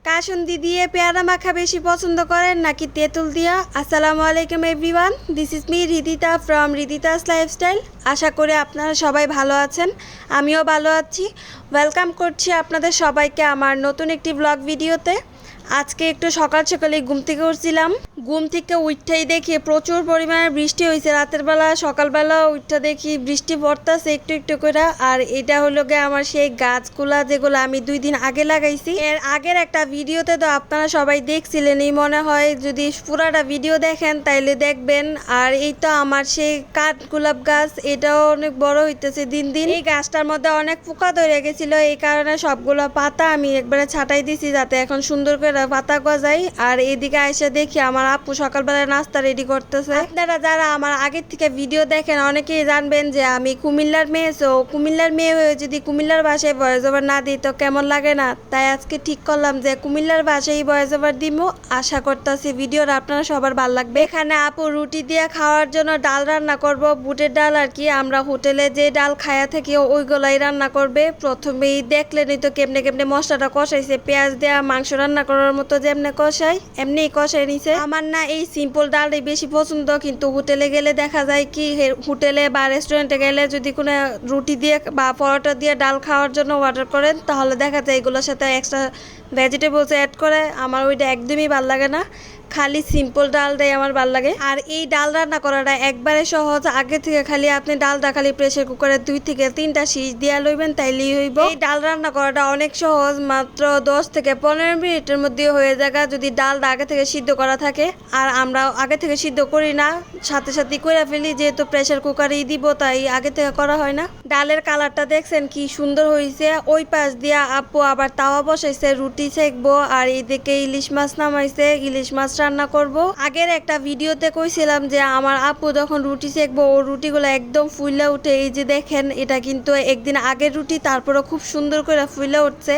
কাসুন্দি দিয়ে পেয়ারা মাখা বেশি পছন্দ করেন নাকি তেঁতুল দিয়া? আসসালামু আলাইকুম everyone, this is me Hridita from Hridita's lifestyle. আশা করি আপনারা সবাই ভালো আছেন, আমিও ভালো আছি। ওয়েলকাম করছি আপনাদের সবাইকে আমার নতুন একটি ব্লগ ভিডিওতে। আজকে একটু সকাল সকালে ঘুম থেকে উঠছিলাম। ঘুম থেকে উঠতেই দেখি প্রচুর পরিমাণে বৃষ্টি হয়েছে। রাতের বেলা সকালবেলা উঠতে দেখি বৃষ্টি পড়তেছে একটু একটু করে। আর এটা হলো গিয়ে আমার সেই গাছগুলা যেগুলো আমি 2 দিন আগে লাগাইছি। এর আগের একটা ভিডিওতে তো আপনারা সবাই দেখছিলেন, এই মনে হয় যদি পুরাটা ভিডিও দেখেন তাইলে দেখবেন। আর এই তো আমার সেই কাঠ গোলাপ গাছ, এটাও অনেক বড় হইতেছে দিন দিন। এই গাছটার মধ্যে অনেক পোকা ধরে গেছিল, এই কারণে সবগুলো পাতা আমি একবারে ছাটাই দিছি যাতে এখন সুন্দর করে পাতা গজায়। আর এইদিকে এসে দেখি আমার আপু সকালবেলা নাস্তা রেডি করতেছে। আপনারা যারা আমার আগের থেকে ভিডিও দেখেন অনেকেই জানবেন যে আমি কুমিল্লার মেয়ে। সো কুমিল্লার মেয়ে হয়ে যদি কুমিল্লার ভাষায় ভয়েস ওভার না দিই তো কেমন লাগে না, তাই আজকে ঠিক করলাম যে কুমিল্লার ভাষায় ভয়েস ওভার দিব। আশা করতেছি ভিডিওটা আপনারা সবার ভালো লাগবে। এখানে আপু রুটি দিয়ে খাওয়ার জন্য ডাল রান্না করব, বুটের ডাল আর কি। আমরা হোটেলে যে ডাল খায়া থাকি ওইগুলাই রান্না করবে। প্রথমেই দেখলেনই তো কেমনে কেমনে মশলাটা কষাইছে, পেঁয়াজ দেওয়া মাংস রান্না করার মতো যেমনে কষাই এমনি কষাই নিছে। আমার না এই সিম্পল ডালটাই বেশি পছন্দ, কিন্তু হোটেলে গেলে দেখা যায় কি হোটেলে বা রেস্টুরেন্টে গেলে যদি কোনো রুটি দিয়ে বা পরোটা দিয়ে ডাল খাওয়ার জন্য অর্ডার করেন তাহলে দেখা যায় এগুলোর সাথে এক্সট্রা ভেজিটেবলস অ্যাড করে। আমার ওইটা একদমই ভাল লাগে না, খালি সিম্পল ডালটাই আমার ভাল লাগে। আর এই ডাল রান্না করাটা একবারে সহজ। আগে থেকে খালি আপনি ডালটা খালি প্রেসার কুকারে 2 থেকে 3টা সিটি দিয়া লইবেন, তাইলেই হইব। এই ডাল রান্না করাটা অনেক সহজ, মাত্র 10 থেকে 15 মিনিটের মধ্যে হয়ে যায় যদি ডালটা আগে থেকে সিদ্ধ করা থাকে। আর আমরা আগে থেকে সিদ্ধ করি না, সাথে সাথে করে ফেলি, যেহেতু প্রেসার কুকারেই দিব তাই আগে থেকে করা হয় না। ডালের কালারটা দেখছেন কি সুন্দর হয়েছে। ওই পাশ দিয়া আপু আবার তাওয়া বসাইছে, রুটি সেকবো। আর এইদিকে ইলিশ মাছ নামাইছে, ইলিশ মাছ রান্না করব। আগের একটা ভিডিওতে কইছিলাম যে আমার আপু যখন রুটি সেকবো ও রুটিগুলো একদম ফুলে উঠে। এই যে দেখেন, এটা কিন্তু একদিন আগের রুটি, তারপরে খুব সুন্দর করে ফুলে উঠছে।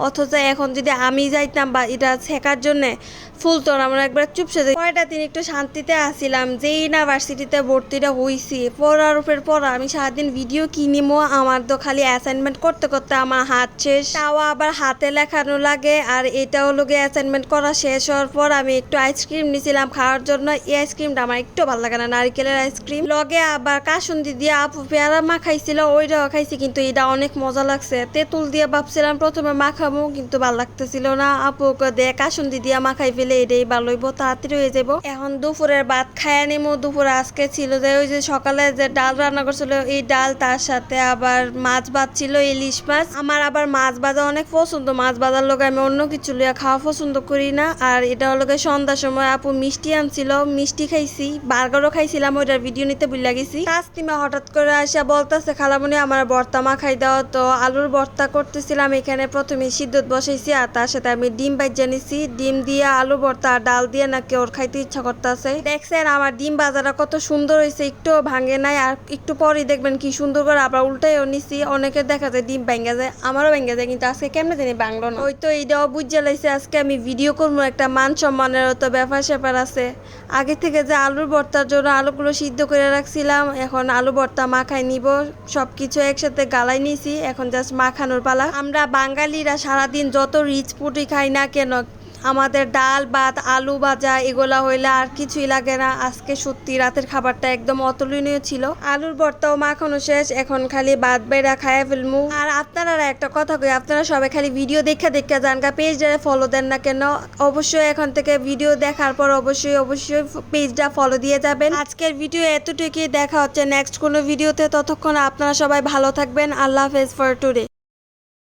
অথচ এখন যদি আমি যাইতাম বা এটা শেখার জন্য ফুলতো না, আমরা একবার চুপসে যাই। কয়টা দিন একটু শান্তিতে আসছিলাম। যে ইউনিভার্সিটিতে ভর্তিটা হইছি, পড়ার উপর পড়া, আমি সারাদিন ভিডিও কিনিমো। আমার তো খালি অ্যাসাইনমেন্ট করতে করতে আমার হাত শেষ, তাও আবার হাতে লেখানো লাগে। আর এটা হলো গিয়ে অ্যাসাইনমেন্ট করা শেষ হওয়ার পর আমি একটু আইসক্রিম নিয়েছিলাম খাওয়ার জন্য। এই আইসক্রিমটা আমার একটু ভালো লাগে না, নারিকেলের আইসক্রিম। লগে আবার কাসুন্দি দিয়ে আপু পেয়ারা মাখাইছিল, ওইটাও খাইছি, কিন্তু এটা অনেক মজা লাগছে। তেঁতুল দিয়ে ভাবছিলাম প্রথমে মাখাবো, কিন্তু ভালো লাগতেছিল না। আপুকে দিয়ে কাসুন্দি দিয়ে মাখাই ফেলে এটাই ভালো হইব, তাড়াতাড়ি হয়ে যাবো। এখন দুপুরের ভাত খাইয়া নিমো। দুপুরে আজকে ছিল যে ওই যে সকালে যে ডাল রান্না করছিল, এই ডাল, তার সাথে আবার মাছ ভাত ছিল, ইলিশ মাছ। আমার আবার মাছ ভাজা অনেক পছন্দ, মাছ ভাজার লোক আমি অন্য কিছু লিয়া খাওয়া পছন্দ করি না। আর এটা হলো সন্ধ্যার সময় আপু মিষ্টি আনছিল, মিষ্টি খাইছি, বার্গারও খাইছিলাম, ওইটার ভিডিও নিতে ভুলে গেছি। তাসনিমা হঠাৎ করে আসা বলতেছে খালামণি আমার ভর্তা মাখাই দাও। তো আলুর ভর্তা করতেছিলাম। এখানে প্রথমে সিদ্ধত বসাইছি আর তার সাথে আমি ডিম ভাজা নিছি। ডিম দিয়ে আলু ভর্তা আর ডাল দিয়ে নাকি ওর খাইতে ইচ্ছা করতেছে। দেখছেন আমার ডিম ভাজাটা কত সুন্দর হয়েছে, একটু ভাঙে নাই। আর একটু পরেই দেখবেন কি সুন্দর করে আবার উল্টাইও নিছি। অনেকে দেখা যায় ডিম ভাঙ্গা যায়, আমারও ভাঙ্গা যায়, কিন্তু আজকে কেমনে জানি ভাঙলো না। ওই তো এইটাও বুঝে লাইছে আজকে আমি ভিডিও করবো, একটা মান সম্মানেরও তো ব্যাপার স্যাপার আছে। আগে থেকে যে আলুর ভর্তার জন্য আলুগুলো সিদ্ধ করে রাখছিলাম, এখন আলু ভর্তা মাখাই নিব। সবকিছু একসাথে গালাই নিছি, এখন জাস্ট মাখানোর পালা। আমরা বাঙালিরা সারাদিন যত রিচ ফুডই খাই না কেন, আমাদের ডাল ভাত আলু ভাজা এগুলা হইলে আর কিছুই লাগে না। আজকে সত্যি রাতের খাবারটা একদম অতুলনীয় ছিল। আলুর ভর্তাও মাখানো শেষ, এখন খালি ভাত বেড়া খাইয়া ফেলমু। আর আপনারা একটা কথা কই, আপনারা সবাই খালি ভিডিও দেখা জানগা, পেজটা ফলো দেন না কেন? অবশ্যই এখন থেকে ভিডিও দেখার পর অবশ্যই পেজটা ফলো দিয়ে যাবেন। আজকের ভিডিও এতটুকুই, দেখা হচ্ছে নেক্সট কোনো ভিডিওতে। ততক্ষণ আপনারা সবাই ভালো থাকবেন। আল্লাহ হাফেজ ফর টুডে।